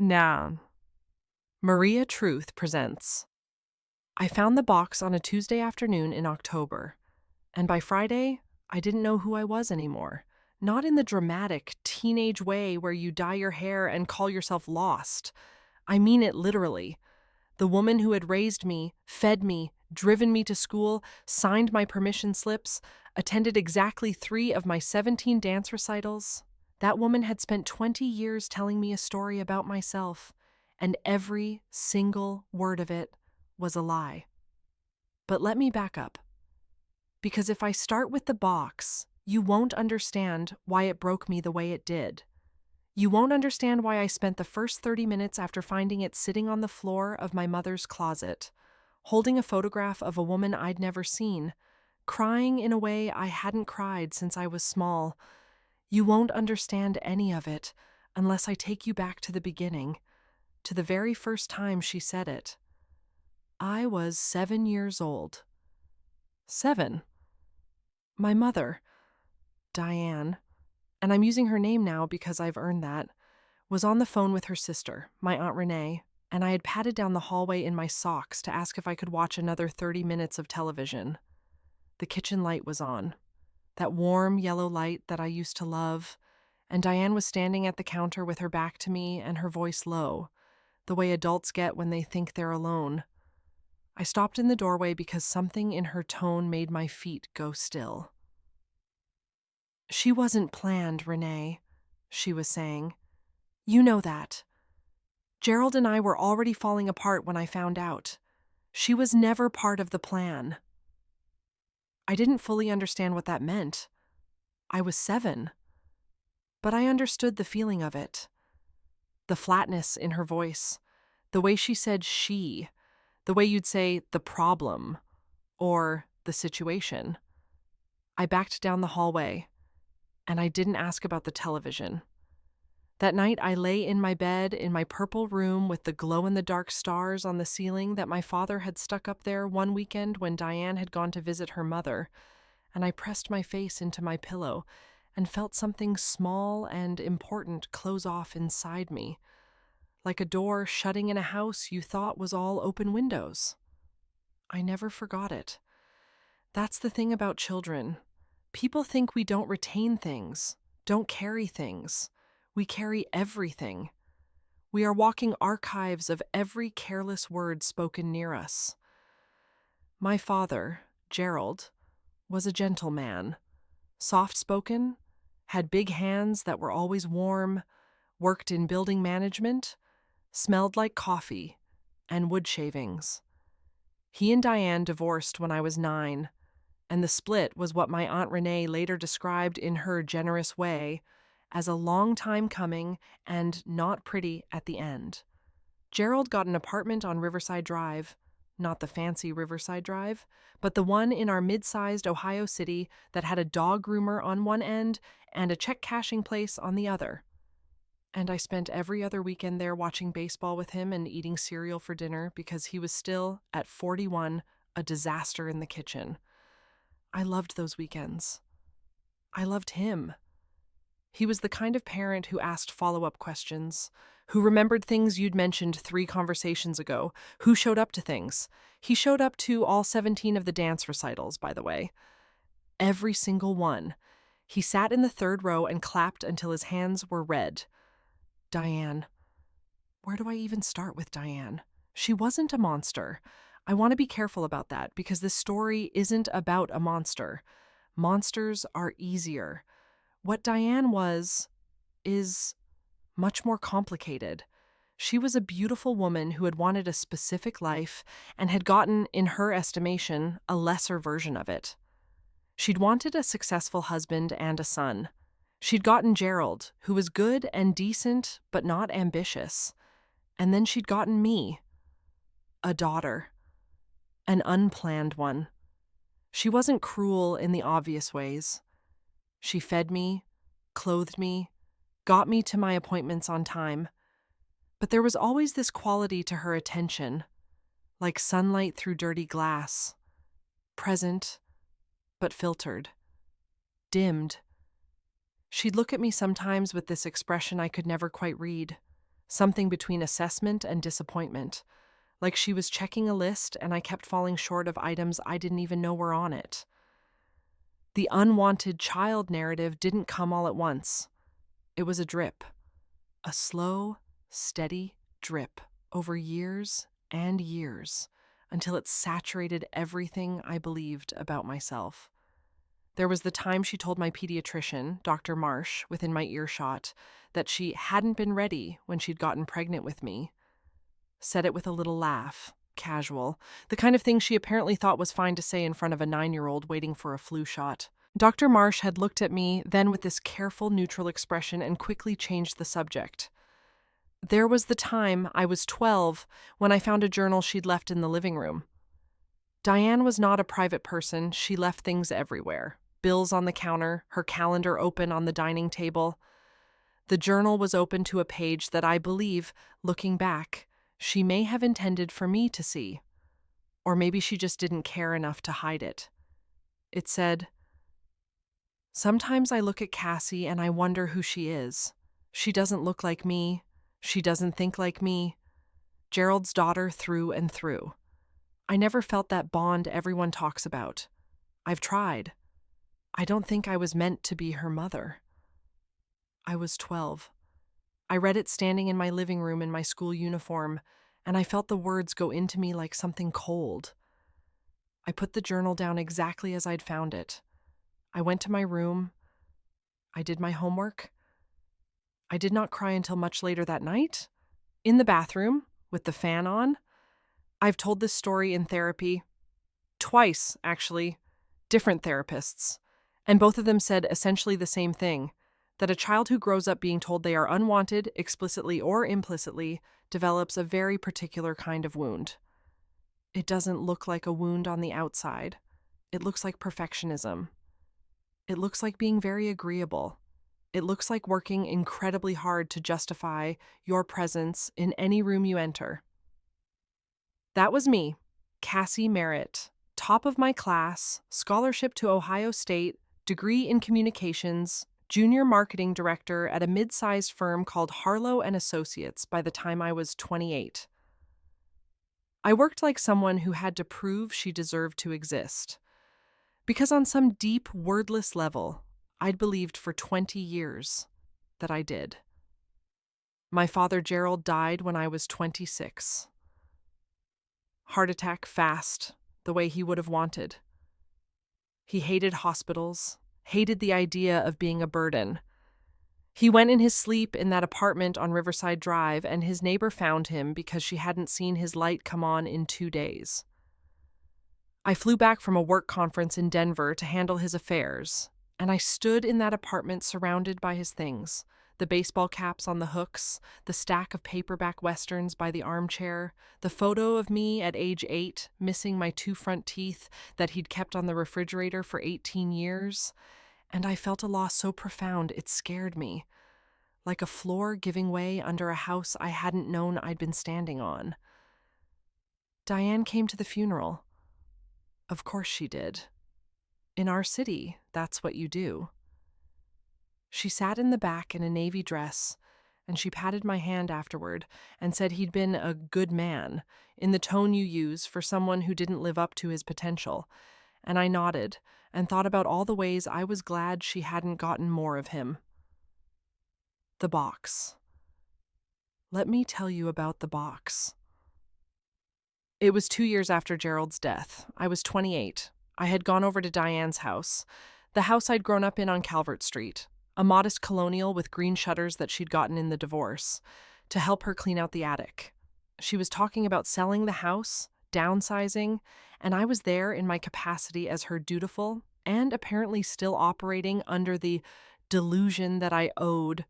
Now, Maria Truth presents. I found the box on a Tuesday afternoon in October, and by Friday, I didn't know who I was anymore. Not in the dramatic, teenage way where you dye your hair and call yourself lost. I mean it literally. The woman who had raised me, fed me, driven me to school, signed my permission slips, attended exactly 3 of my 17 dance recitals. That woman had spent 20 years telling me a story about myself, and every single word of it was a lie. But let me back up, because if I start with the box, you won't understand why it broke me the way it did. You won't understand why I spent the first 30 minutes after finding it sitting on the floor of my mother's closet, holding a photograph of a woman I'd never seen, crying in a way I hadn't cried since I was small. You won't understand any of it unless I take you back to the beginning, to the very first time she said it. I was 7 years old. 7. My mother, Diane, and I'm using her name now because I've earned that, was on the phone with her sister, my Aunt Renee, and I had padded down the hallway in my socks to ask if I could watch another 30 minutes of television. The kitchen light was on, that warm yellow light that I used to love, and Diane was standing at the counter with her back to me and her voice low, the way adults get when they think they're alone. I stopped in the doorway because something in her tone made my feet go still. "She wasn't planned, Renee," she was saying. "You know that. Gerald and I were already falling apart when I found out. She was never part of the plan." I didn't fully understand what that meant. I was 7. But I understood the feeling of it. The flatness in her voice, the way she said she, the way you'd say the problem or the situation. I backed down the hallway, and I didn't ask about the television. That night, I lay in my bed in my purple room with the glow-in-the-dark stars on the ceiling that my father had stuck up there one weekend when Diane had gone to visit her mother, and I pressed my face into my pillow and felt something small and important close off inside me, like a door shutting in a house you thought was all open windows. I never forgot it. That's the thing about children. People think we don't retain things, don't carry things. We carry everything. We are walking archives of every careless word spoken near us. My father, Gerald, was a gentleman, soft-spoken, had big hands that were always warm, worked in building management, smelled like coffee and wood shavings. He and Diane divorced when I was 9, and the split was what my Aunt Renee later described in her generous way as a long time coming and not pretty at the end. Gerald got an apartment on Riverside Drive, not the fancy Riverside Drive, but the one in our mid-sized Ohio city that had a dog groomer on one end and a check cashing place on the other. And I spent every other weekend there watching baseball with him and eating cereal for dinner because he was still, at 41, a disaster in the kitchen. I loved those weekends. I loved him. He was the kind of parent who asked follow-up questions, who remembered things you'd mentioned 3 conversations ago, who showed up to things. He showed up to all 17 of the dance recitals, by the way. Every single one. He sat in the 3rd row and clapped until his hands were red. Diane. Where do I even start with Diane? She wasn't a monster. I want to be careful about that because this story isn't about a monster. Monsters are easier. What Diane is much more complicated. She was a beautiful woman who had wanted a specific life and had gotten, in her estimation, a lesser version of it. She'd wanted a successful husband and a son. She'd gotten Gerald, who was good and decent but not ambitious. And then she'd gotten me, a daughter, an unplanned one. She wasn't cruel in the obvious ways. She fed me, clothed me, got me to my appointments on time. But there was always this quality to her attention, like sunlight through dirty glass, present, but filtered, dimmed. She'd look at me sometimes with this expression I could never quite read, something between assessment and disappointment, like she was checking a list and I kept falling short of items I didn't even know were on it. The unwanted child narrative didn't come all at once. It was a drip, a slow, steady drip over years and years until it saturated everything I believed about myself. There was the time she told my pediatrician, Dr. Marsh, within my earshot, that she hadn't been ready when she'd gotten pregnant with me. Said it with a little laugh, casual, the kind of thing she apparently thought was fine to say in front of a 9-year-old waiting for a flu shot. Dr. Marsh had looked at me then with this careful, neutral expression and quickly changed the subject. There was the time, I was 12, when I found a journal she'd left in the living room. Diane was not a private person. She left things everywhere. Bills on the counter, her calendar open on the dining table. The journal was open to a page that I believe, looking back, she may have intended for me to see. Or maybe she just didn't care enough to hide it. It said, "Sometimes I look at Cassie and I wonder who she is. She doesn't look like me. She doesn't think like me. Gerald's daughter through and through. I never felt that bond everyone talks about. I've tried. I don't think I was meant to be her mother." I was 12. I read it standing in my living room in my school uniform, and I felt the words go into me like something cold. I put the journal down exactly as I'd found it. I went to my room. I did my homework. I did not cry until much later that night, in the bathroom, with the fan on. I've told this story in therapy. Twice, actually. Different therapists. And both of them said essentially the same thing, that a child who grows up being told they are unwanted, explicitly or implicitly, develops a very particular kind of wound. It doesn't look like a wound on the outside. It looks like perfectionism. It looks like being very agreeable. It looks like working incredibly hard to justify your presence in any room you enter. That was me, Cassie Merritt, top of my class, scholarship to Ohio State, degree in communications, junior marketing director at a mid-sized firm called Harlow and Associates by the time I was 28. I worked like someone who had to prove she deserved to exist. Because on some deep, wordless level, I'd believed for 20 years that I did. My father, Gerald, died when I was 26. Heart attack fast, the way he would have wanted. He hated hospitals, hated the idea of being a burden. He went in his sleep in that apartment on Riverside Drive, and his neighbor found him because she hadn't seen his light come on in 2 days. I flew back from a work conference in Denver to handle his affairs, and I stood in that apartment surrounded by his things, the baseball caps on the hooks, the stack of paperback westerns by the armchair, the photo of me at age 8, missing my 2 front teeth that he'd kept on the refrigerator for 18 years, and I felt a loss so profound it scared me, like a floor giving way under a house I hadn't known I'd been standing on. Diane came to the funeral. Of course she did. In our city, that's what you do. She sat in the back in a navy dress, and she patted my hand afterward and said he'd been a good man, in the tone you use for someone who didn't live up to his potential, and I nodded and thought about all the ways I was glad she hadn't gotten more of him. The box. Let me tell you about the box. It was 2 years after Gerald's death. I was 28. I had gone over to Diane's house, the house I'd grown up in on Calvert Street, a modest colonial with green shutters that she'd gotten in the divorce, to help her clean out the attic. She was talking about selling the house, downsizing, and I was there in my capacity as her dutiful and apparently still operating under the delusion that I owed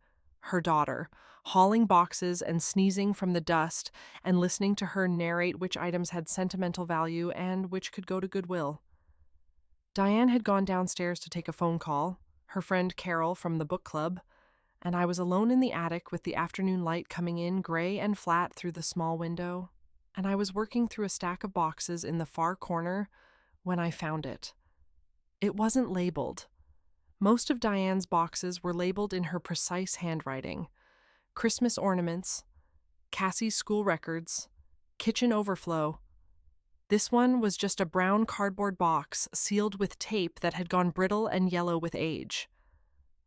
her daughter, hauling boxes and sneezing from the dust and listening to her narrate which items had sentimental value and which could go to Goodwill. Diane had gone downstairs to take a phone call, her friend Carol from the book club, and I was alone in the attic with the afternoon light coming in gray and flat through the small window, and I was working through a stack of boxes in the far corner when I found it. It wasn't labeled. Most of Diane's boxes were labeled in her precise handwriting. Christmas ornaments, Cassie's school records, kitchen overflow. This one was just a brown cardboard box sealed with tape that had gone brittle and yellow with age.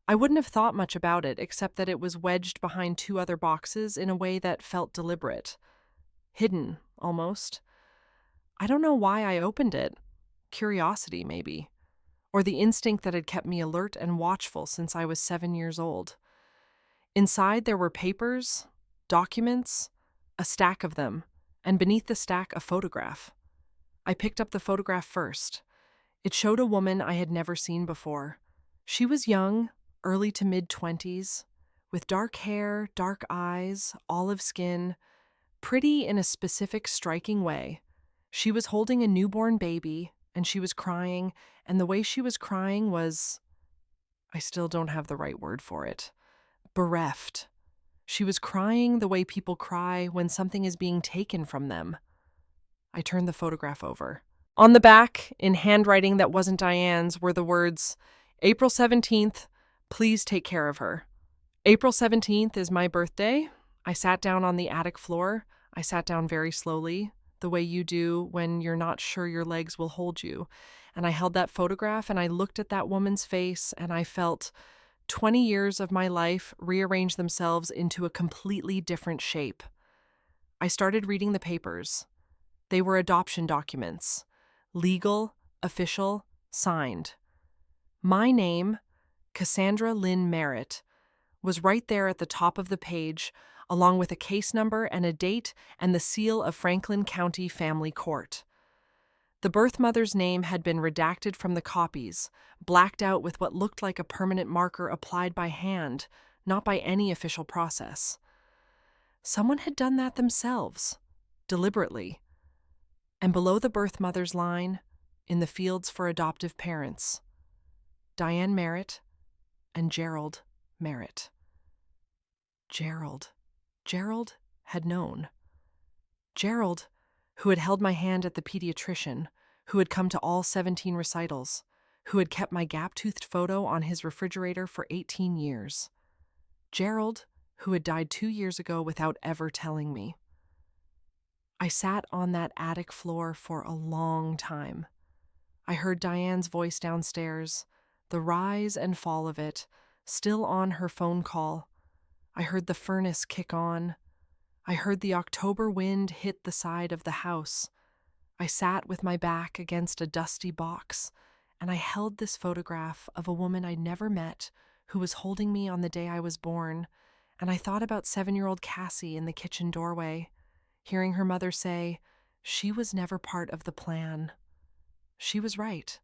I wouldn't have thought much about it except that it was wedged behind two other boxes in a way that felt deliberate. Hidden, almost. I don't know why I opened it. Curiosity, maybe. Or the instinct that had kept me alert and watchful since I was 7 years old. Inside there were papers, documents, a stack of them, and beneath the stack a photograph. I picked up the photograph first. It showed a woman I had never seen before. She was young, early to mid-20s, with dark hair, dark eyes, olive skin, pretty in a specific, striking way. She was holding a newborn baby, and she was crying, and the way she was crying was, I still don't have the right word for it, bereft. She was crying the way people cry when something is being taken from them. I turned the photograph over. On the back, in handwriting that wasn't Diane's, were the words, April 17th, please take care of her. April 17th is my birthday. I sat down on the attic floor. I sat down very slowly, the way you do when you're not sure your legs will hold you. And I held that photograph and I looked at that woman's face and I felt 20 years of my life rearrange themselves into a completely different shape. I started reading the papers. They were adoption documents. Legal, official, signed. My name, Cassandra Lynn Merritt, was right there at the top of the page, along with a case number and a date and the seal of Franklin County Family Court. The birth mother's name had been redacted from the copies, blacked out with what looked like a permanent marker applied by hand, not by any official process. Someone had done that themselves, deliberately. And below the birth mother's line, in the fields for adoptive parents, Diane Merritt and Gerald Merritt. Gerald had known. Gerald, who had held my hand at the pediatrician, who had come to all 17 recitals, who had kept my gap-toothed photo on his refrigerator for 18 years. Gerald, who had died 2 years ago without ever telling me. I sat on that attic floor for a long time. I heard Diane's voice downstairs, the rise and fall of it, still on her phone call. I heard the furnace kick on. I heard the October wind hit the side of the house. I sat with my back against a dusty box, and I held this photograph of a woman I'd never met who was holding me on the day I was born, and I thought about 7-year-old Cassie in the kitchen doorway, hearing her mother say, she was never part of the plan. She was right.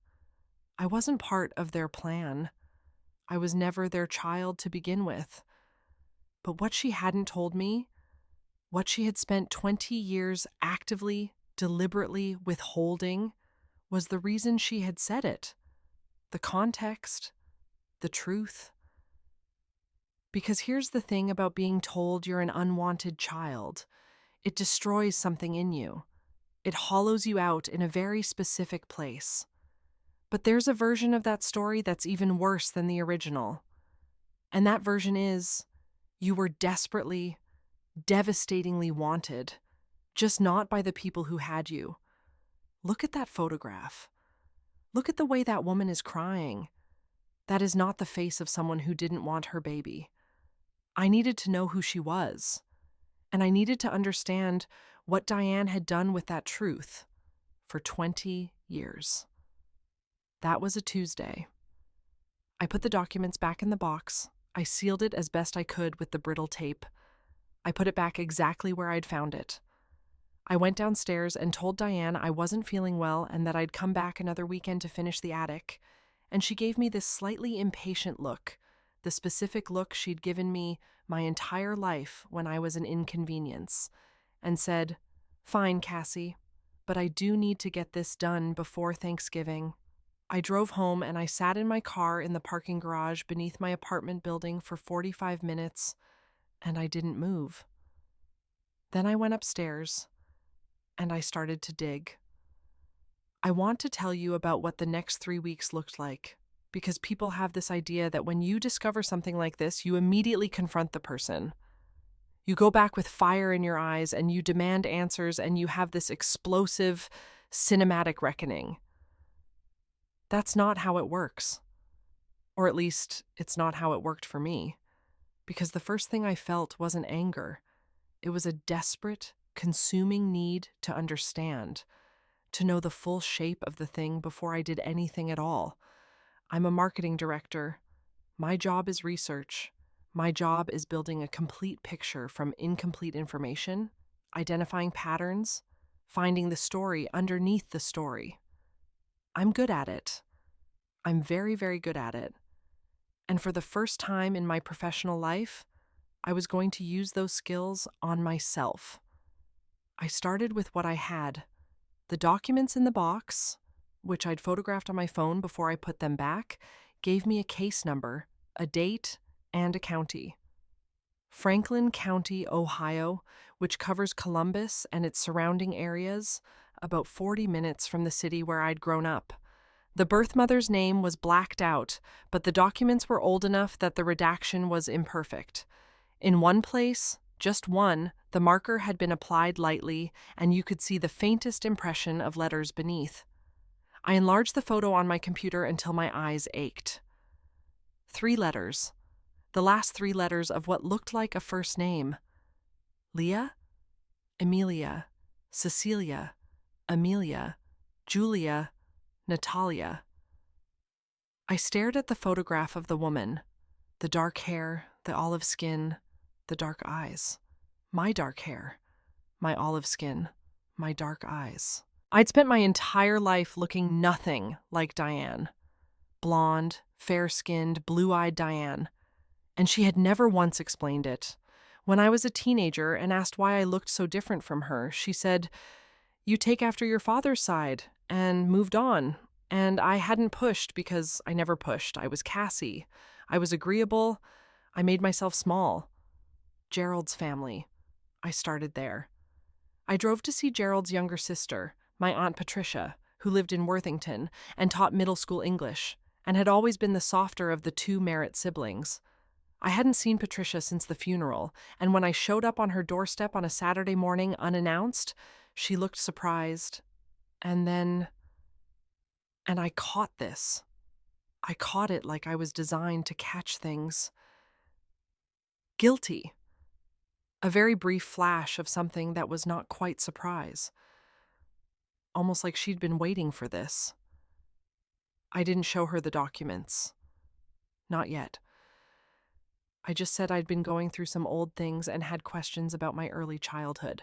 I wasn't part of their plan. I was never their child to begin with. But what she hadn't told me, what she had spent 20 years actively, deliberately withholding, was the reason she had said it. The context, the truth. Because here's the thing about being told you're an unwanted child. It destroys something in you. It hollows you out in a very specific place. But there's a version of that story that's even worse than the original. And that version is, you were desperately, devastatingly wanted, just not by the people who had you. Look at that photograph. Look at the way that woman is crying. That is not the face of someone who didn't want her baby. I needed to know who she was. And I needed to understand what Diane had done with that truth for 20 years. That was a Tuesday. I put the documents back in the box. I sealed it as best I could with the brittle tape. I put it back exactly where I'd found it. I went downstairs and told Diane I wasn't feeling well and that I'd come back another weekend to finish the attic, and she gave me this slightly impatient look, the specific look she'd given me my entire life when I was an inconvenience, and said, "Fine, Cassie, but I do need to get this done before Thanksgiving." I drove home and I sat in my car in the parking garage beneath my apartment building for 45 minutes, and I didn't move. Then I went upstairs, and I started to dig. I want to tell you about what the next 3 weeks looked like, because people have this idea that when you discover something like this, you immediately confront the person. You go back with fire in your eyes and you demand answers and you have this explosive, cinematic reckoning. That's not how it works. Or at least, it's not how it worked for me. Because the first thing I felt wasn't anger. It was a desperate, consuming need to understand, to know the full shape of the thing before I did anything at all. I'm a marketing director. My job is research. My job is building a complete picture from incomplete information, identifying patterns, finding the story underneath the story. I'm good at it. I'm very, very good at it. And for the first time in my professional life, I was going to use those skills on myself. I started with what I had: the documents in the box, which I'd photographed on my phone before I put them back, gave me a case number, a date, and a county. Franklin County, Ohio, which covers Columbus and its surrounding areas, about 40 minutes from the city where I'd grown up. The birth mother's name was blacked out, but the documents were old enough that the redaction was imperfect. In one place, just one, the marker had been applied lightly, and you could see the faintest impression of letters beneath. I enlarged the photo on my computer until my eyes ached. 3 letters. The last 3 letters of what looked like a first name. Leah, Emilia, Cecilia, Amelia, Julia, Natalia. I stared at the photograph of the woman, the dark hair, the olive skin, the dark eyes. My dark hair, my olive skin, my dark eyes. I'd spent my entire life looking nothing like Diane. Blonde, fair-skinned, blue-eyed Diane. And she had never once explained it. When I was a teenager and asked why I looked so different from her, she said, "You take after your father's side," and moved on. And I hadn't pushed because I never pushed. I was Cassie. I was agreeable. I made myself small. Gerald's family. I started there. I drove to see Gerald's younger sister, my Aunt Patricia, who lived in Worthington and taught middle school English, and had always been the softer of the 2 Merritt siblings. I hadn't seen Patricia since the funeral, and when I showed up on her doorstep on a Saturday morning unannounced, she looked surprised. And I caught this. I caught it like I was designed to catch things. Guilty. A very brief flash of something that was not quite surprise. Almost like she'd been waiting for this. I didn't show her the documents. Not yet. I just said I'd been going through some old things and had questions about my early childhood.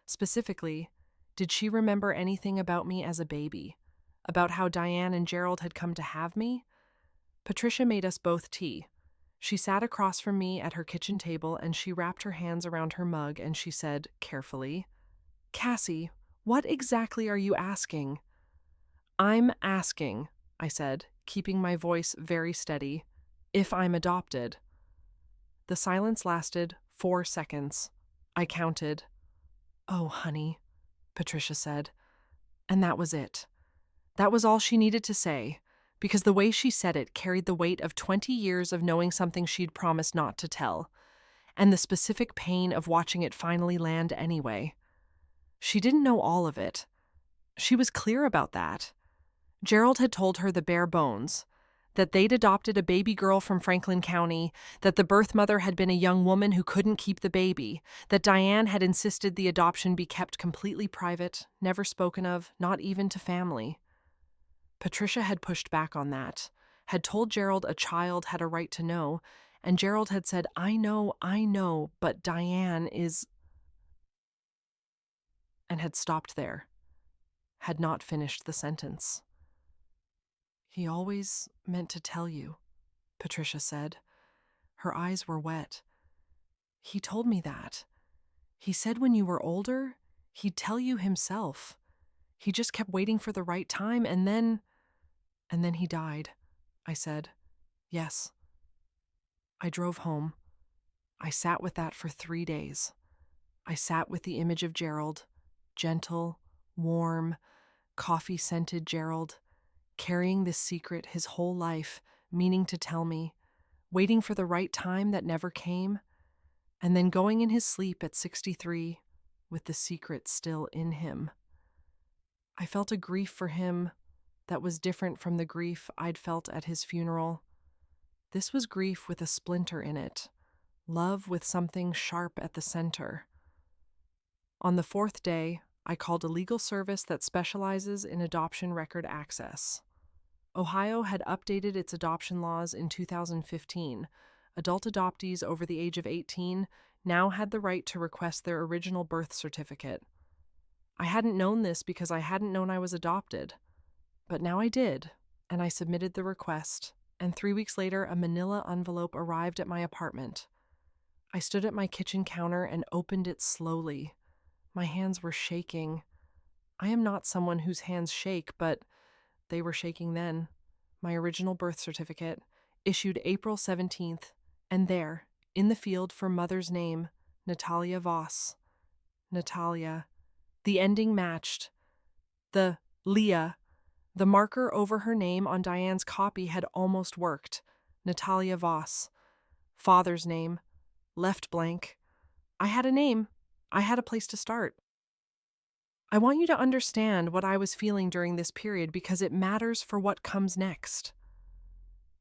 Specifically, did she remember anything about me as a baby? About how Diane and Gerald had come to have me? Patricia made us both tea. She sat across from me at her kitchen table and she wrapped her hands around her mug and she said, carefully, "Cassie, what exactly are you asking?" "I'm asking," I said, keeping my voice very steady, "if I'm adopted." The silence lasted 4 seconds. I counted. "Oh, honey," Patricia said. And that was it. That was all she needed to say, because the way she said it carried the weight of 20 years of knowing something she'd promised not to tell, and the specific pain of watching it finally land anyway. She didn't know all of it. She was clear about that. Gerald had told her the bare bones, that they'd adopted a baby girl from Franklin County, that the birth mother had been a young woman who couldn't keep the baby, that Diane had insisted the adoption be kept completely private, never spoken of, not even to family. Patricia had pushed back on that, had told Gerald a child had a right to know, and Gerald had said, I know, but Diane is..." and had stopped there, had not finished the sentence. "He always meant to tell you," Patricia said. Her eyes were wet. "He told me that. He said when you were older, he'd tell you himself. He just kept waiting for the right time, and then he died," I said. "Yes." I drove home. I sat with that for 3 days. I sat with the image of Gerald, gentle, warm, coffee-scented Gerald, carrying this secret his whole life, meaning to tell me, waiting for the right time that never came. and then going in his sleep at 63 with the secret still in him. I felt a grief for him that was different from the grief I'd felt at his funeral. This was grief with a splinter in it, love with something sharp at the center. On the fourth day, I called a legal service that specializes in adoption record access. Ohio had updated its adoption laws in 2015. Adult adoptees over the age of 18 now had the right to request their original birth certificate. I hadn't known this because I hadn't known I was adopted. But now I did, and I submitted the request, and 3 weeks later, a manila envelope arrived at my apartment. I stood at my kitchen counter and opened it slowly. My hands were shaking. I am not someone whose hands shake, but they were shaking then. My original birth certificate, issued April 17th, and there, in the field for mother's name, Natalia Voss. Natalia. The ending matched. The Leah. The marker over her name on Diane's copy had almost worked. Natalia Voss. Father's name. Left blank. I had a name. I had a place to start. I want you to understand what I was feeling during this period because it matters for what comes next.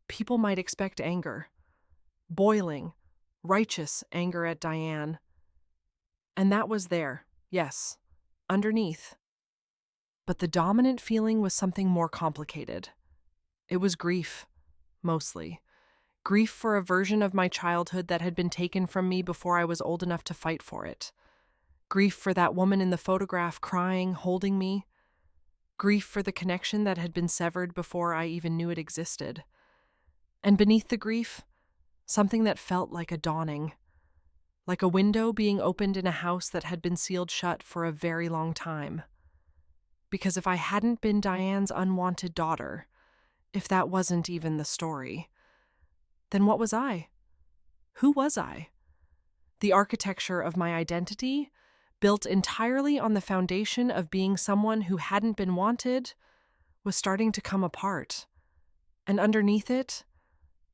People might expect anger. Boiling, righteous anger at Diane. And that was there, yes, underneath. But the dominant feeling was something more complicated. It was grief, mostly. Grief for a version of my childhood that had been taken from me before I was old enough to fight for it. Grief for that woman in the photograph crying, holding me. Grief for the connection that had been severed before I even knew it existed. And beneath the grief, something that felt like a dawning. Like a window being opened in a house that had been sealed shut for a very long time. Because if I hadn't been Diane's unwanted daughter, if that wasn't even the story, then what was I? Who was I? The architecture of my identity, built entirely on the foundation of being someone who hadn't been wanted, was starting to come apart. And underneath it,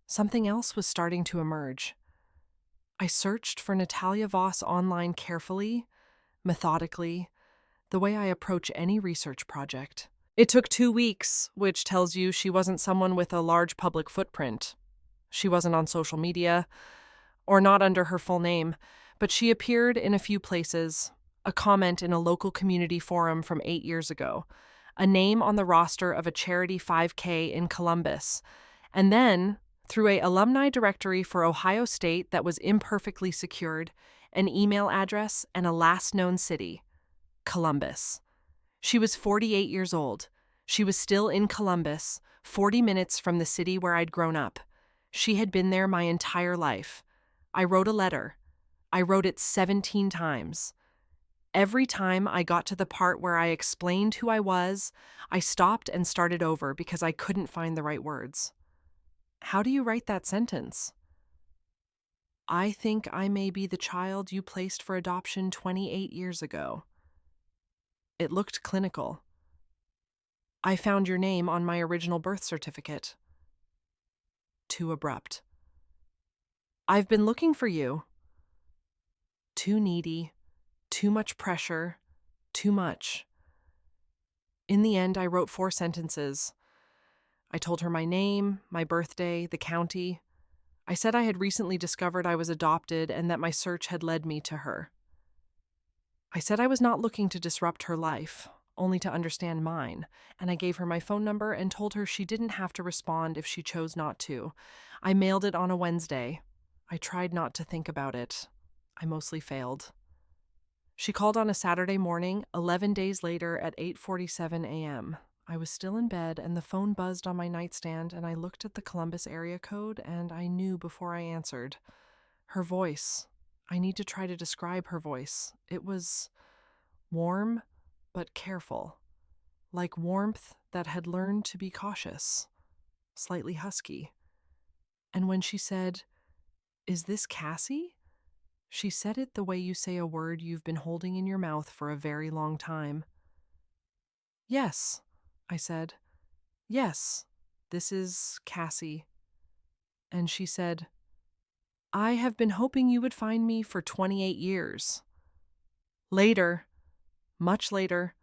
something else was starting to emerge. I searched for Natalia Voss online carefully, methodically, the way I approach any research project. It took 2 weeks, which tells you she wasn't someone with a large public footprint. She wasn't on social media, or not under her full name, but she appeared in a few places, a comment in a local community forum from 8 years ago, a name on the roster of a charity 5K in Columbus, and then, through an alumni directory for Ohio State that was imperfectly secured, an email address and a last known city, Columbus. She was 48 years old. She was still in Columbus, 40 minutes from the city where I'd grown up. She had been there my entire life. I wrote a letter. I wrote it 17 times. Every time I got to the part where I explained who I was, I stopped and started over because I couldn't find the right words. How do you write that sentence? I think I may be the child you placed for adoption 28 years ago. It looked clinical. I found your name on my original birth certificate. Too abrupt. I've been looking for you. Too needy, too much pressure, too much. In the end, I wrote 4 sentences. I told her my name, my birthday, the county. I said I had recently discovered I was adopted and that my search had led me to her. I said I was not looking to disrupt her life, only to understand mine, and I gave her my phone number and told her she didn't have to respond if she chose not to. I mailed it on a Wednesday. I tried not to think about it. I mostly failed. She called on a Saturday morning, 11 days later at 8:47 a.m. I was still in bed and the phone buzzed on my nightstand and I looked at the Columbus area code and I knew before I answered. Her voice. I need to try to describe her voice. It was warm, but careful. Like warmth that had learned to be cautious. Slightly husky. And when she said, "Is this Cassie?" she said it the way you say a word you've been holding in your mouth for a very long time. "Yes," I said. "Yes, this is Cassie." And she said, I have been hoping you would find me for 28 years. Later, much later,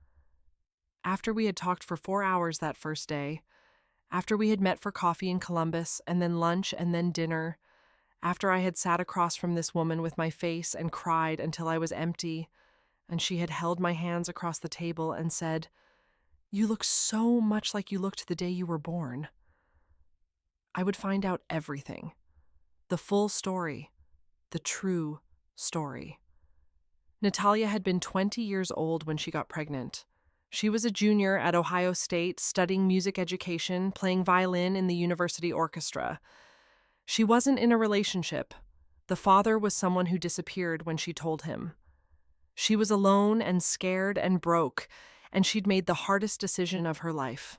after we had talked for 4 hours that first day, after we had met for coffee in Columbus, and then lunch, and then dinner, after I had sat across from this woman with my face and cried until I was empty, and she had held my hands across the table and said, "You look so much like you looked the day you were born," I would find out everything. The full story. The true story. Natalia had been 20 years old when she got pregnant. She was a junior at Ohio State, studying music education, playing violin in the university orchestra. She wasn't in a relationship. The father was someone who disappeared when she told him. She was alone and scared and broke, and she'd made the hardest decision of her life.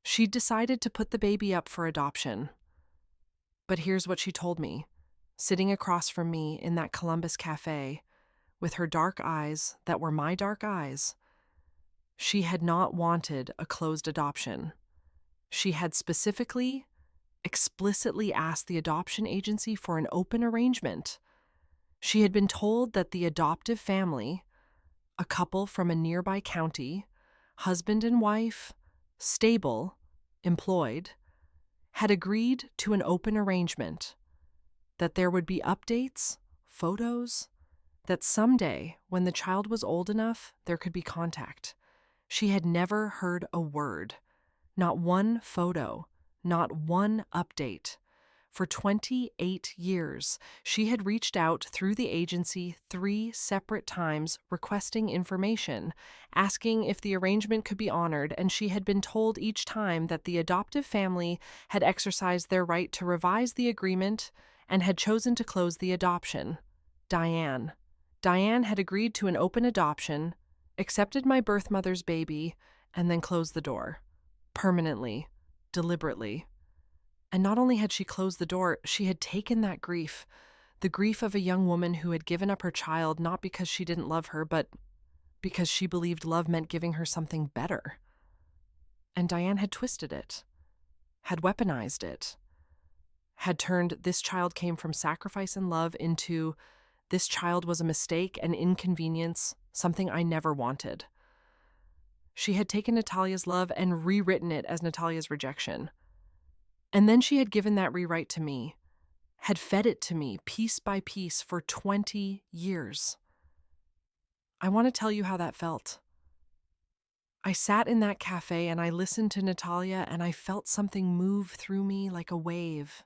She'd decided to put the baby up for adoption. But here's what she told me, sitting across from me in that Columbus cafe, with her dark eyes that were my dark eyes. She had not wanted a closed adoption. She had specifically, explicitly asked the adoption agency for an open arrangement. She had been told that the adoptive family, a couple from a nearby county, husband and wife, stable, employed, had agreed to an open arrangement, that there would be updates, photos, that someday, when the child was old enough, there could be contact. She had never heard a word, not one photo, not one update. For 28 years, she had reached out through the agency 3 separate times requesting information, asking if the arrangement could be honored, and she had been told each time that the adoptive family had exercised their right to revise the agreement and had chosen to close the adoption. Diane. Diane had agreed to an open adoption, accepted my birth mother's baby, and then closed the door. Permanently. Deliberately. And not only had she closed the door, she had taken that grief, the grief of a young woman who had given up her child not because she didn't love her, but because she believed love meant giving her something better. And Diane had twisted it, had weaponized it, had turned "this child came from sacrifice and love" into "this child was a mistake, an inconvenience, something I never wanted." She had taken Natalia's love and rewritten it as Natalia's rejection. And then she had given that rewrite to me, had fed it to me piece by piece for 20 years. I want to tell you how that felt. I sat in that cafe and I listened to Natalia and I felt something move through me like a wave.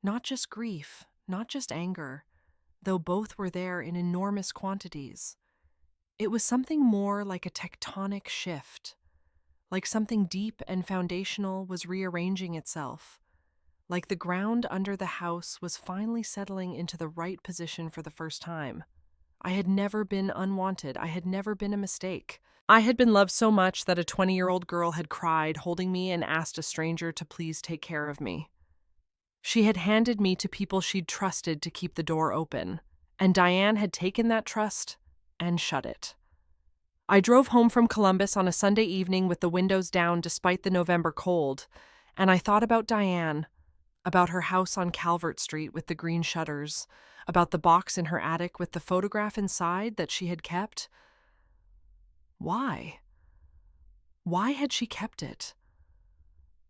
Not just grief, not just anger, though both were there in enormous quantities. It was something more like a tectonic shift. Like something deep and foundational was rearranging itself, like the ground under the house was finally settling into the right position for the first time. I had never been unwanted. I had never been a mistake. I had been loved so much that a 20-year-old girl had cried, holding me, and asked a stranger to please take care of me. She had handed me to people she'd trusted to keep the door open, and Diane had taken that trust and shut it. I drove home from Columbus on a Sunday evening with the windows down despite the November cold, and I thought about Diane, about her house on Calvert Street with the green shutters, about the box in her attic with the photograph inside that she had kept. Why? Why had she kept it?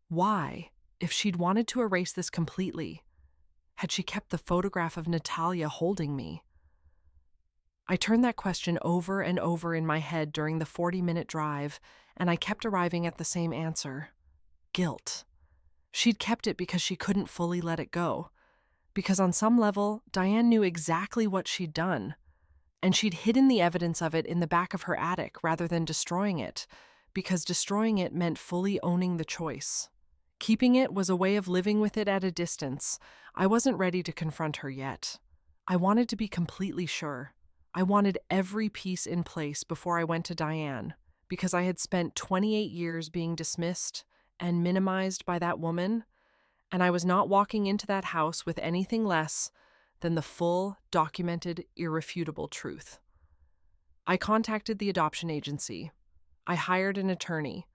Why, if she'd wanted to erase this completely, had she kept the photograph of Natalia holding me? I turned that question over and over in my head during the 40-minute drive, and I kept arriving at the same answer. Guilt. She'd kept it because she couldn't fully let it go. Because on some level, Diane knew exactly what she'd done, and she'd hidden the evidence of it in the back of her attic rather than destroying it, because destroying it meant fully owning the choice. Keeping it was a way of living with it at a distance. I wasn't ready to confront her yet. I wanted to be completely sure. I wanted every piece in place before I went to Diane, because I had spent 28 years being dismissed and minimized by that woman, and I was not walking into that house with anything less than the full, documented, irrefutable truth. I contacted the adoption agency. I hired an attorney,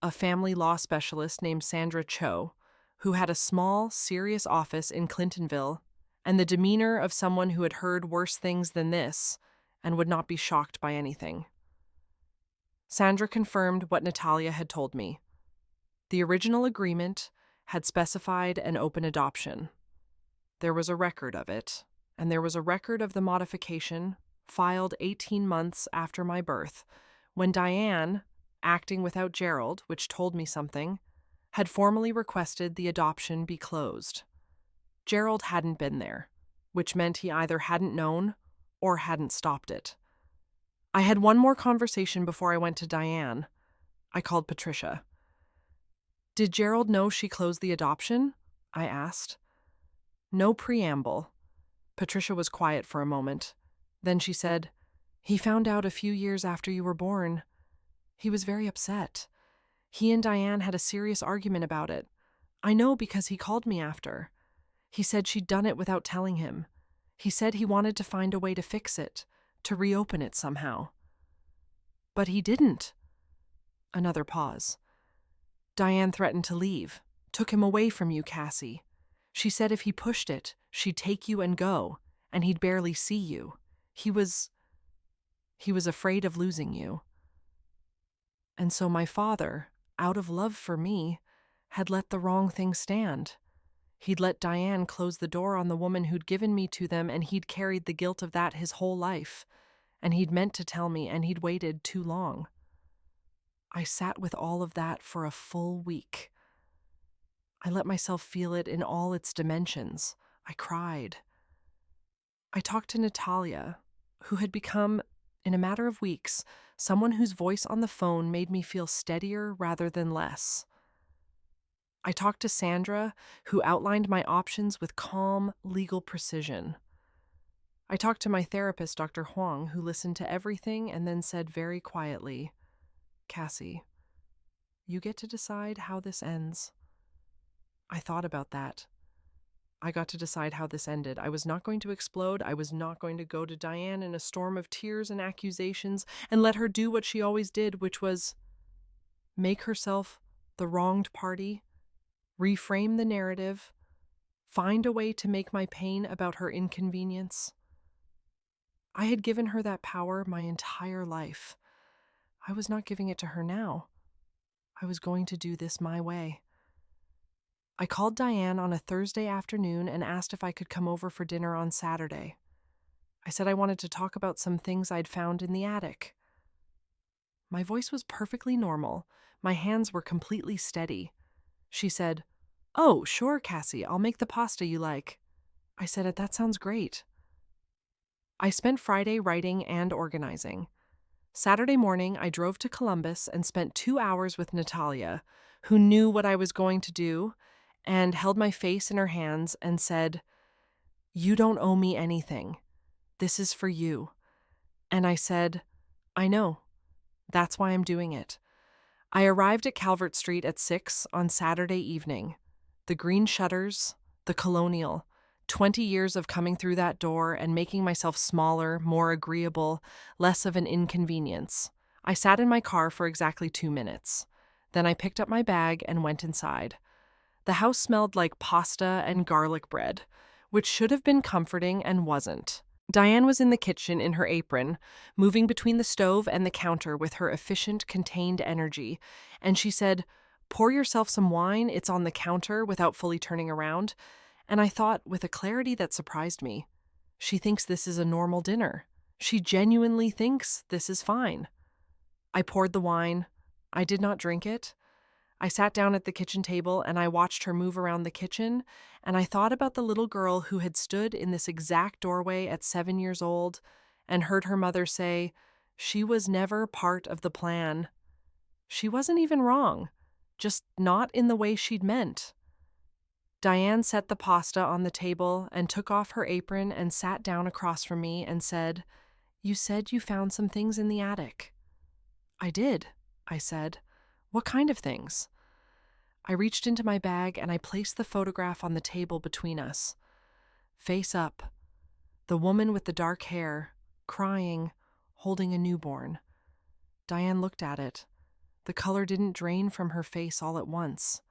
a family law specialist named Sandra Cho, who had a small, serious office in Clintonville, and the demeanor of someone who had heard worse things than this and would not be shocked by anything. Sandra confirmed what Natalia had told me. The original agreement had specified an open adoption. There was a record of it, and there was a record of the modification filed 18 months after my birth, when Diane, acting without Gerald, which told me something, had formally requested the adoption be closed. Gerald hadn't been there, which meant he either hadn't known or hadn't stopped it. I had one more conversation before I went to Diane. I called Patricia. "Did Gerald know she closed the adoption?" I asked. No preamble. Patricia was quiet for a moment. Then she said, "He found out a few years after you were born. He was very upset. He and Diane had a serious argument about it. I know because he called me after. He said she'd done it without telling him. He said he wanted to find a way to fix it, to reopen it somehow." "But he didn't." Another pause. "Diane threatened to leave, took him away from you, Cassie. She said if he pushed it, she'd take you and go, and he'd barely see you. He was afraid of losing you. And so my father, out of love for me, had let the wrong thing stand. He'd let Diane close the door on the woman who'd given me to them, and he'd carried the guilt of that his whole life. And he'd meant to tell me, and he'd waited too long. I sat with all of that for a full week. I let myself feel it in all its dimensions. I cried. I talked to Natalia, who had become, in a matter of weeks, someone whose voice on the phone made me feel steadier rather than less. I talked to Sandra, who outlined my options with calm, legal precision. I talked to my therapist, Dr. Huang, who listened to everything and then said very quietly, "Cassie, you get to decide how this ends." I thought about that. I got to decide how this ended. I was not going to explode. I was not going to go to Diane in a storm of tears and accusations and let her do what she always did, which was make herself the wronged party, reframe the narrative, find a way to make my pain about her inconvenience. I had given her that power my entire life. I was not giving it to her now. I was going to do this my way. I called Diane on a Thursday afternoon and asked if I could come over for dinner on Saturday. I said I wanted to talk about some things I'd found in the attic. My voice was perfectly normal. My hands were completely steady. She said, "Oh, sure, Cassie, I'll make the pasta you like." I said, "That sounds great." I spent Friday writing and organizing. Saturday morning, I drove to Columbus and spent 2 hours with Natalia, who knew what I was going to do, and held my face in her hands and said, "You don't owe me anything. This is for you." And I said, "I know. That's why I'm doing it." I arrived at Calvert Street at 6 on Saturday evening. The green shutters, the colonial, 20 years of coming through that door and making myself smaller, more agreeable, less of an inconvenience. I sat in my car for exactly 2 minutes. Then I picked up my bag and went inside. The house smelled like pasta and garlic bread, which should have been comforting and wasn't. Diane was in the kitchen in her apron, moving between the stove and the counter with her efficient, contained energy, and she said, "Pour yourself some wine, it's on the counter," without fully turning around, and I thought, with a clarity that surprised me, she thinks this is a normal dinner. She genuinely thinks this is fine. I poured the wine. I did not drink it. I sat down at the kitchen table and I watched her move around the kitchen, and I thought about the little girl who had stood in this exact doorway at 7 years old and heard her mother say, "She was never part of the plan." She wasn't even wrong, just not in the way she'd meant. Diane set the pasta on the table and took off her apron and sat down across from me and said, "You said you found some things in the attic." "I did," I said. "What kind of things?" I reached into my bag and I placed the photograph on the table between us. Face up, the woman with the dark hair, crying, holding a newborn. Diane looked at it. The color didn't drain from her face all at once.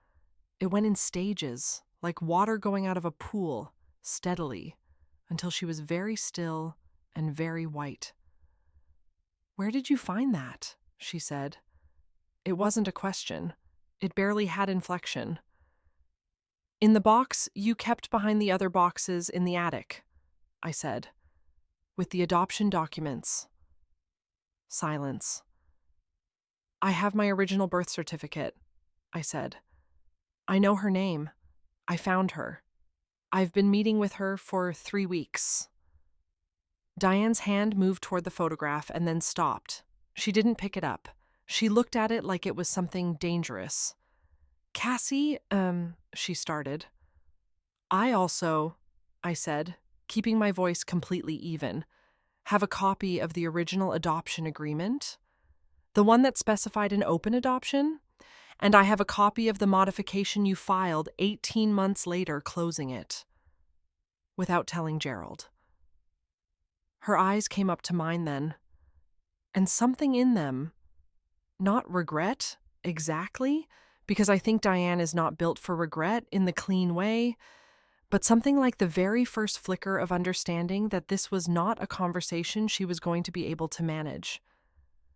It went in stages, like water going out of a pool, steadily, until she was very still and very white. "Where did you find that?" she said. It wasn't a question. It barely had inflection. "In the box you kept behind the other boxes in the attic," I said, "with the adoption documents." Silence. "I have my original birth certificate," I said. "I know her name. I found her. I've been meeting with her for 3 weeks." Diane's hand moved toward the photograph and then stopped. She didn't pick it up. She looked at it like it was something dangerous. "Cassie, she started. "I also," I said, keeping my voice completely even, "have a copy of the original adoption agreement, the one that specified an open adoption, and I have a copy of the modification you filed 18 months later closing it," without telling Gerald. Her eyes came up to mine then, and something in them, not regret exactly, because I think Diane is not built for regret in the clean way, but something like the very first flicker of understanding that this was not a conversation she was going to be able to manage.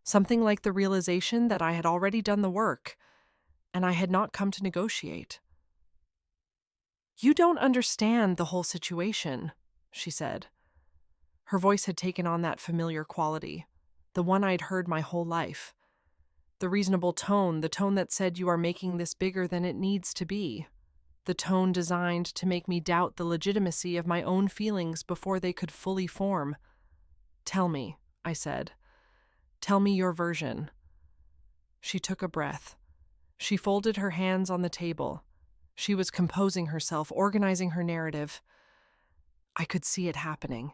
Something like the realization that I had already done the work, and I had not come to negotiate. "You don't understand the whole situation," she said. Her voice had taken on that familiar quality, the one I'd heard my whole life. The reasonable tone, the tone that said you are making this bigger than it needs to be. The tone designed to make me doubt the legitimacy of my own feelings before they could fully form. "Tell me," I said. "Tell me your version." She took a breath. She folded her hands on the table. She was composing herself, organizing her narrative. I could see it happening.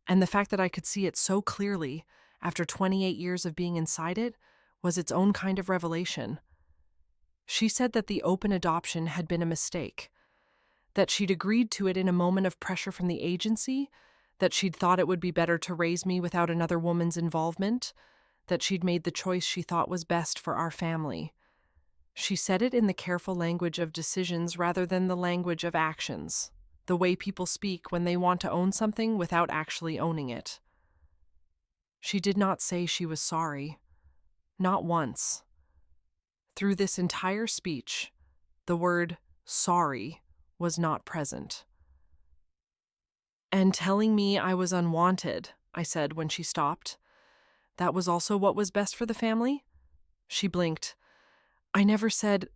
And the fact that I could see it so clearly, after 28 years of being inside it, was its own kind of revelation. She said that the open adoption had been a mistake, that she'd agreed to it in a moment of pressure from the agency, that she'd thought it would be better to raise me without another woman's involvement, that she'd made the choice she thought was best for our family. She said it in the careful language of decisions rather than the language of actions, the way people speak when they want to own something without actually owning it. She did not say she was sorry. Not once. Through this entire speech, the word sorry was not present. "And telling me I was unwanted," I said when she stopped. "That was also what was best for the family?" She blinked. "I never said—"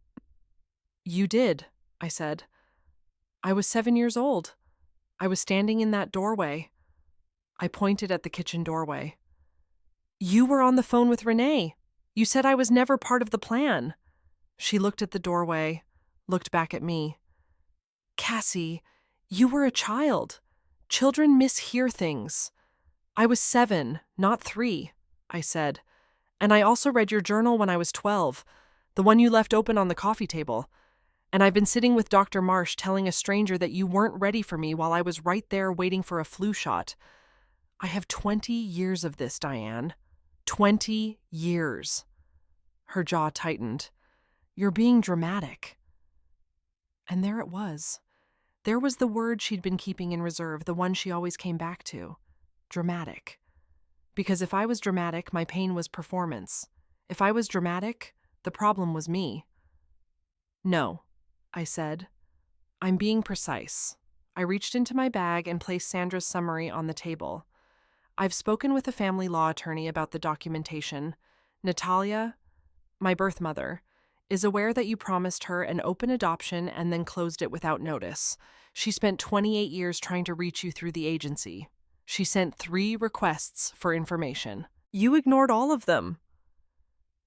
"You did," I said. "I was 7 years old. I was standing in that doorway." I pointed at the kitchen doorway. "You were on the phone with Renee. You said I was never part of the plan." She looked at the doorway, looked back at me. "Cassie, you were a child. Children mishear things." "I was 7, not 3, I said. "And I also read your journal when I was 12, the one you left open on the coffee table. And I've been sitting with Dr. Marsh telling a stranger that you weren't ready for me while I was right there waiting for a flu shot. I have 20 years of this, Diane. 20 years." Her jaw tightened. "You're being dramatic." And there it was. There was the word she'd been keeping in reserve, the one she always came back to. Dramatic. Because if I was dramatic, my pain was performance. If I was dramatic, the problem was me. "No," I said. "I'm being precise." I reached into my bag and placed Sandra's summary on the table. "I've spoken with a family law attorney about the documentation. Natalia, my birth mother, is aware that you promised her an open adoption and then closed it without notice. She spent 28 years trying to reach you through the agency. She sent 3 requests for information. You ignored all of them."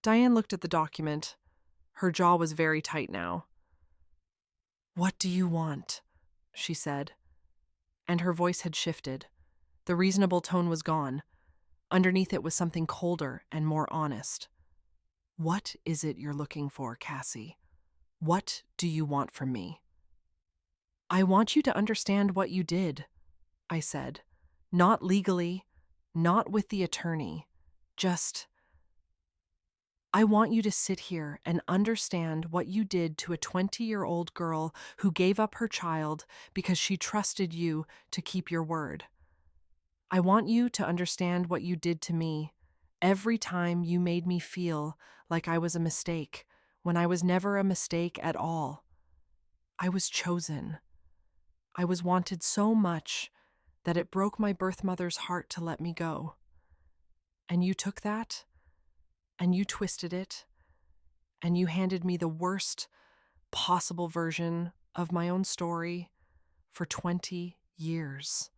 Diane looked at the document. Her jaw was very tight now. "What do you want?" she said. And her voice had shifted. The reasonable tone was gone. Underneath it was something colder and more honest. "What is it you're looking for, Cassie? What do you want from me?" "I want you to understand what you did," I said. "Not legally, not with the attorney. Just I want you to sit here and understand what you did to a 20-year-old girl who gave up her child because she trusted you to keep your word. I want you to understand what you did to me every time you made me feel like I was a mistake, when I was never a mistake at all. I was chosen. I was wanted so much that it broke my birth mother's heart to let me go. And you took that, and you twisted it, and you handed me the worst possible version of my own story for 20 years.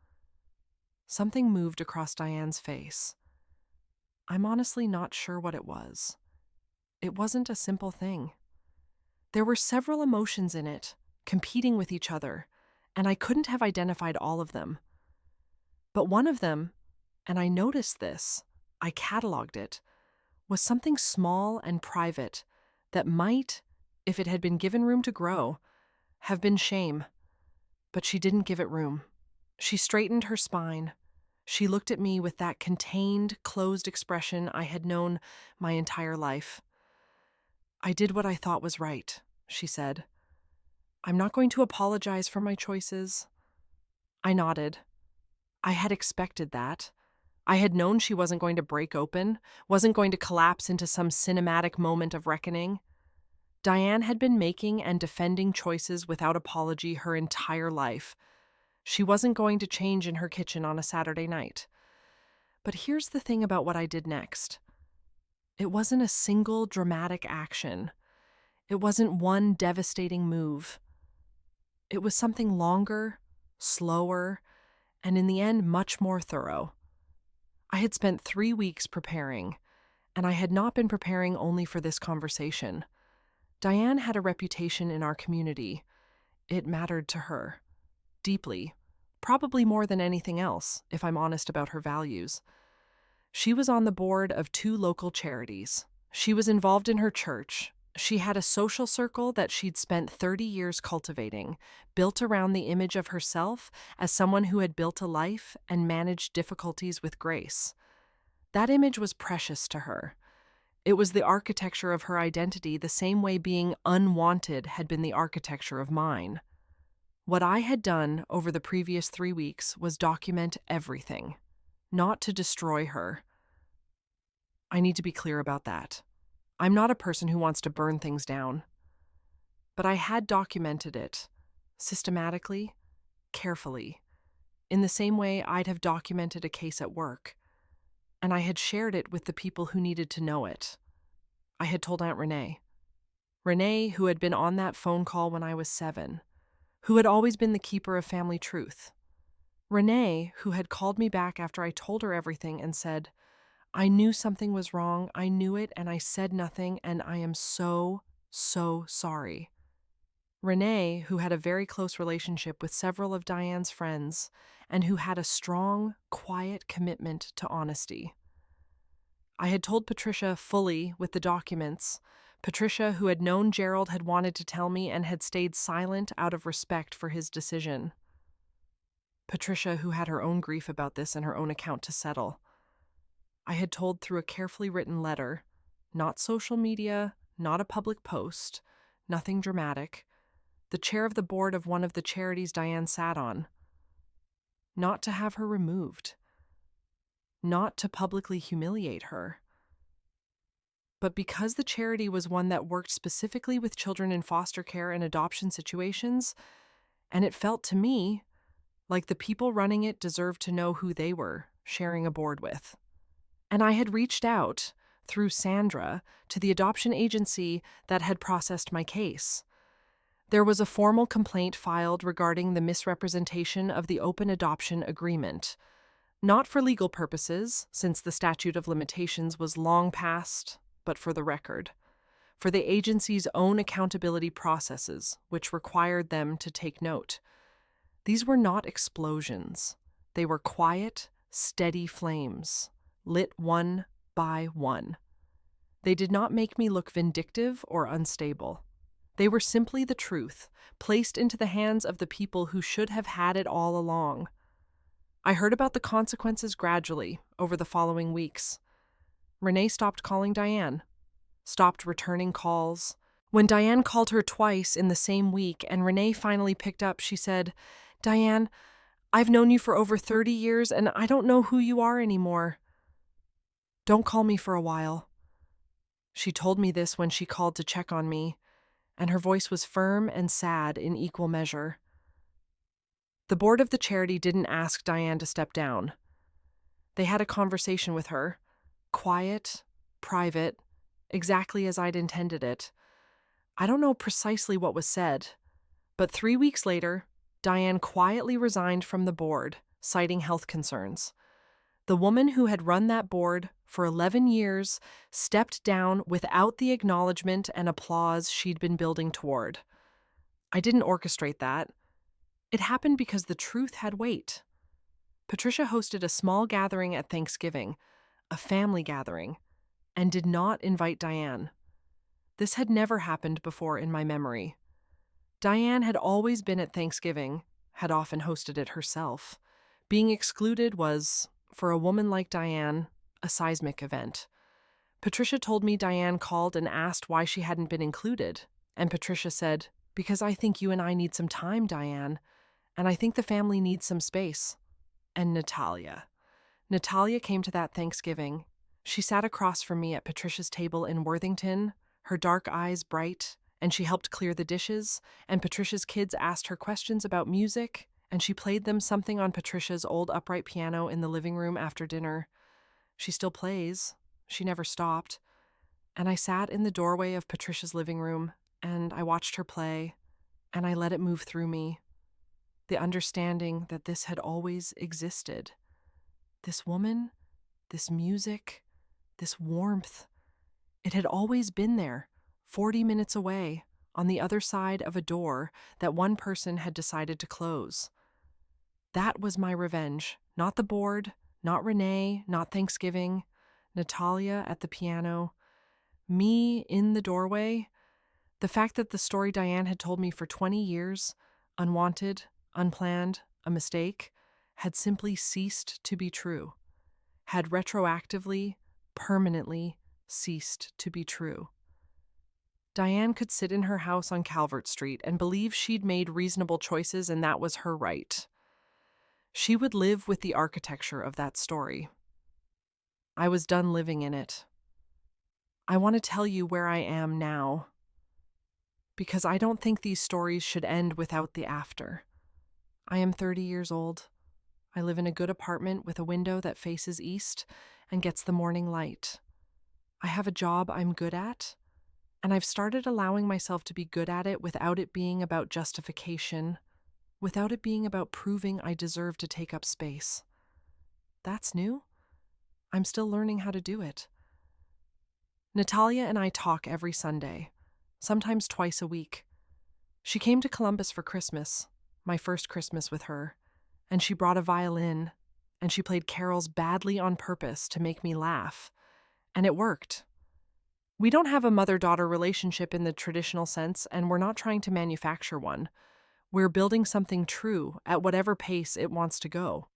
Something moved across Diane's face. I'm honestly not sure what it was. It wasn't a simple thing. There were several emotions in it, competing with each other, and I couldn't have identified all of them. But one of them, and I noticed this, I cataloged it, was something small and private that might, if it had been given room to grow, have been shame. But she didn't give it room. She straightened her spine. She looked at me with that contained, closed expression I had known my entire life. I did what I thought was right, she said. I'm not going to apologize for my choices. I nodded. I had expected that. I had known she wasn't going to break open, wasn't going to collapse into some cinematic moment of reckoning. Diane had been making and defending choices without apology her entire life. She wasn't going to change in her kitchen on a Saturday night. But here's the thing about what I did next. It wasn't a single dramatic action. It wasn't one devastating move. It was something longer, slower, and in the end, much more thorough. I had spent 3 weeks preparing, and I had not been preparing only for this conversation. Diane had a reputation in our community. It mattered to her. Deeply. Probably more than anything else, if I'm honest about her values. She was on the board of 2 local charities. She was involved in her church. She had a social circle that she'd spent 30 years cultivating, built around the image of herself as someone who had built a life and managed difficulties with grace. That image was precious to her. It was the architecture of her identity, the same way being unwanted had been the architecture of mine. What I had done over the previous 3 weeks was document everything, not to destroy her. I need to be clear about that. I'm not a person who wants to burn things down. But I had documented it, systematically, carefully, in the same way I'd have documented a case at work. And I had shared it with the people who needed to know it. I had told Aunt Renee. Renee, who had been on that phone call when I was 7, who had always been the keeper of family truth. Renee, who had called me back after I told her everything and said, I knew something was wrong, I knew it, and I said nothing, and I am so sorry. Renee, who had a very close relationship with several of Diane's friends, and who had a strong, quiet commitment to honesty. I had told Patricia fully with the documents. Patricia, who had known Gerald, had wanted to tell me and had stayed silent out of respect for his decision. Patricia, who had her own grief about this and her own account to settle. I had told through a carefully written letter, not social media, not a public post, nothing dramatic, the chair of the board of one of the charities Diane sat on. Not to have her removed. Not to publicly humiliate her. But because the charity was one that worked specifically with children in foster care and adoption situations, and it felt to me like the people running it deserved to know who they were sharing a board with. And I had reached out, through Sandra, to the adoption agency that had processed my case. There was a formal complaint filed regarding the misrepresentation of the open adoption agreement. Not for legal purposes, since the statute of limitations was long past, but for the record. For the agency's own accountability processes, which required them to take note. These were not explosions. They were quiet, steady flames, lit one by one. They did not make me look vindictive or unstable. They were simply the truth, placed into the hands of the people who should have had it all along. I heard about the consequences gradually over the following weeks. Renee stopped calling Diane. stopped returning calls. When Diane called her twice in the same week and Renee finally picked up, she said, "Diane, I've known you for over 30 years and I don't know who you are anymore. Don't call me for a while." She told me this when she called to check on me, and her voice was firm and sad in equal measure. The board of the charity didn't ask Diane to step down. They had a conversation with her, quiet, private, exactly as I'd intended it. I don't know precisely what was said, but 3 weeks later, Diane quietly resigned from the board, citing health concerns. The woman who had run that board for 11 years stepped down without the acknowledgement and applause she'd been building toward. I didn't orchestrate that. It happened because the truth had weight. Patricia hosted a small gathering at Thanksgiving, a family gathering, and did not invite Diane. This had never happened before in my memory. Diane had always been at Thanksgiving, had often hosted it herself. Being excluded was, for a woman like Diane, a seismic event. Patricia told me Diane called and asked why she hadn't been included, and Patricia said, "Because I think you and I need some time, Diane, and I think the family needs some space." And Natalia. Natalia came to that Thanksgiving. She sat across from me at Patricia's table in Worthington, her dark eyes bright, and she helped clear the dishes, and Patricia's kids asked her questions about music, and she played them something on Patricia's old upright piano in the living room after dinner. She still plays. She never stopped. And I sat in the doorway of Patricia's living room, and I watched her play, and I let it move through me. The understanding that this had always existed. This woman, this music, this warmth. It had always been there, 40 minutes away, on the other side of a door that one person had decided to close. That was my revenge, not the board, not Renee, not Thanksgiving, Natalia at the piano, me in the doorway. The fact that the story Diane had told me for 20 years, unwanted, unplanned, a mistake, had simply ceased to be true, had retroactively, permanently ceased to be true. Diane could sit in her house on Calvert Street and believe she'd made reasonable choices and that was her right. She would live with the architecture of that story. I was done living in it. I want to tell you where I am now, because I don't think these stories should end without the after. I am 30 years old. I live in a good apartment with a window that faces east and gets the morning light. I have a job I'm good at, and I've started allowing myself to be good at it without it being about justification, without it being about proving I deserve to take up space. That's new. I'm still learning how to do it. Natalia and I talk every Sunday, sometimes twice a week. She came to Columbus for Christmas, my first Christmas with her, and she brought a violin, and she played carols badly on purpose to make me laugh, and it worked. We don't have a mother-daughter relationship in the traditional sense, and we're not trying to manufacture one. We're building something true at whatever pace it wants to go.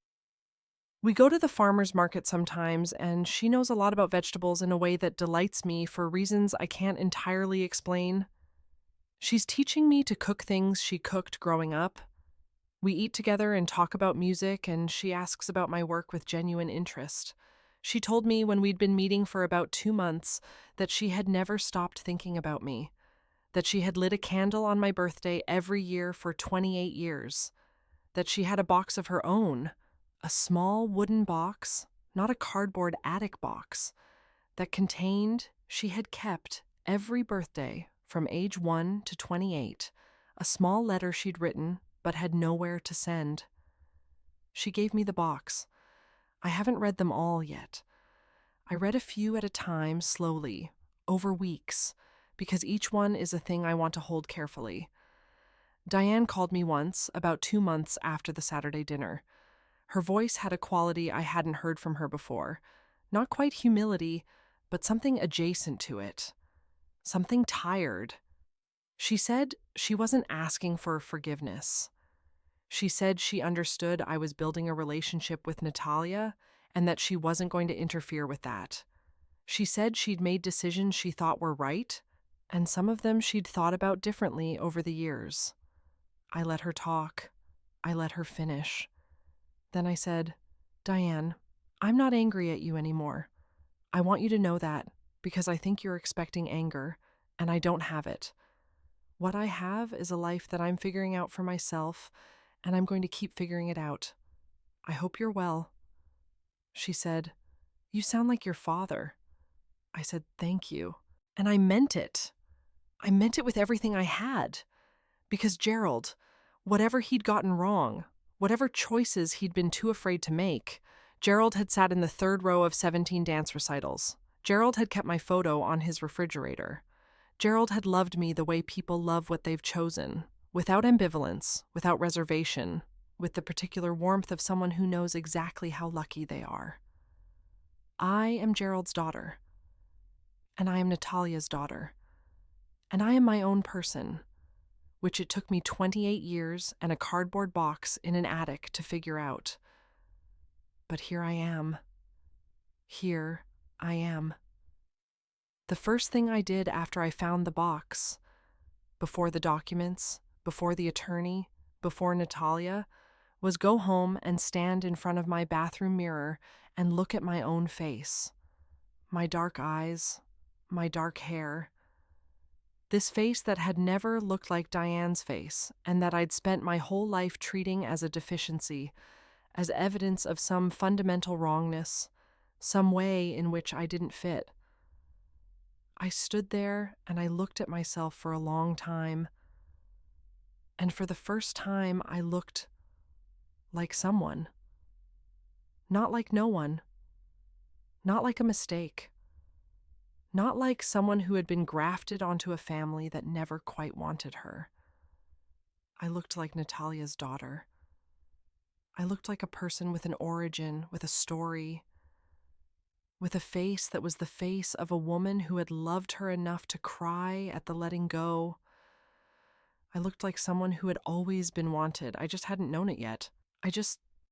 We go to the farmer's market sometimes, and she knows a lot about vegetables in a way that delights me for reasons I can't entirely explain. She's teaching me to cook things she cooked growing up. We eat together and talk about music, and she asks about my work with genuine interest. She told me when we'd been meeting for about 2 months that she had never stopped thinking about me, that she had lit a candle on my birthday every year for 28 years, that she had a box of her own, a small wooden box, not a cardboard attic box, that contained, she had kept every birthday from age 1 to 28, a small letter she'd written but had nowhere to send. She gave me the box. I haven't read them all yet. I read a few at a time, slowly, over weeks, because each one is a thing I want to hold carefully. Diane called me once, about 2 months after the Saturday dinner. Her voice had a quality I hadn't heard from her before. Not quite humility, but something adjacent to it. Something tired. She said she wasn't asking for forgiveness. She said she understood I was building a relationship with Natalia and that she wasn't going to interfere with that. She said she'd made decisions she thought were right, and some of them she'd thought about differently over the years. I let her talk. I let her finish. Then I said, Diane, I'm not angry at you anymore. I want you to know that because I think you're expecting anger, and I don't have it. What I have is a life that I'm figuring out for myself, and I'm going to keep figuring it out. I hope you're well. She said, You sound like your father. I said, Thank you. And I meant it. I meant it with everything I had. Because Gerald, whatever he'd gotten wrong, whatever choices he'd been too afraid to make, Gerald had sat in the third row of 17 dance recitals. Gerald had kept my photo on his refrigerator. Gerald had loved me the way people love what they've chosen, without ambivalence, without reservation, with the particular warmth of someone who knows exactly how lucky they are. I am Gerald's daughter, and I am Natalia's daughter, and I am my own person, which it took me 28 years and a cardboard box in an attic to figure out. But here I am. Here I am. The first thing I did after I found the box, before the documents, before the attorney, before Natalia, was go home and stand in front of my bathroom mirror and look at my own face. My dark eyes, my dark hair. This face that had never looked like Diane's face and that I'd spent my whole life treating as a deficiency, as evidence of some fundamental wrongness, some way in which I didn't fit. I stood there and I looked at myself for a long time, and for the first time I looked like someone. Not like no one. Not like a mistake. Not like someone who had been grafted onto a family that never quite wanted her. I looked like Natalia's daughter. I looked like a person with an origin, with a story, with a face that was the face of a woman who had loved her enough to cry at the letting go. I looked like someone who had always been wanted. I just hadn't known it yet. I just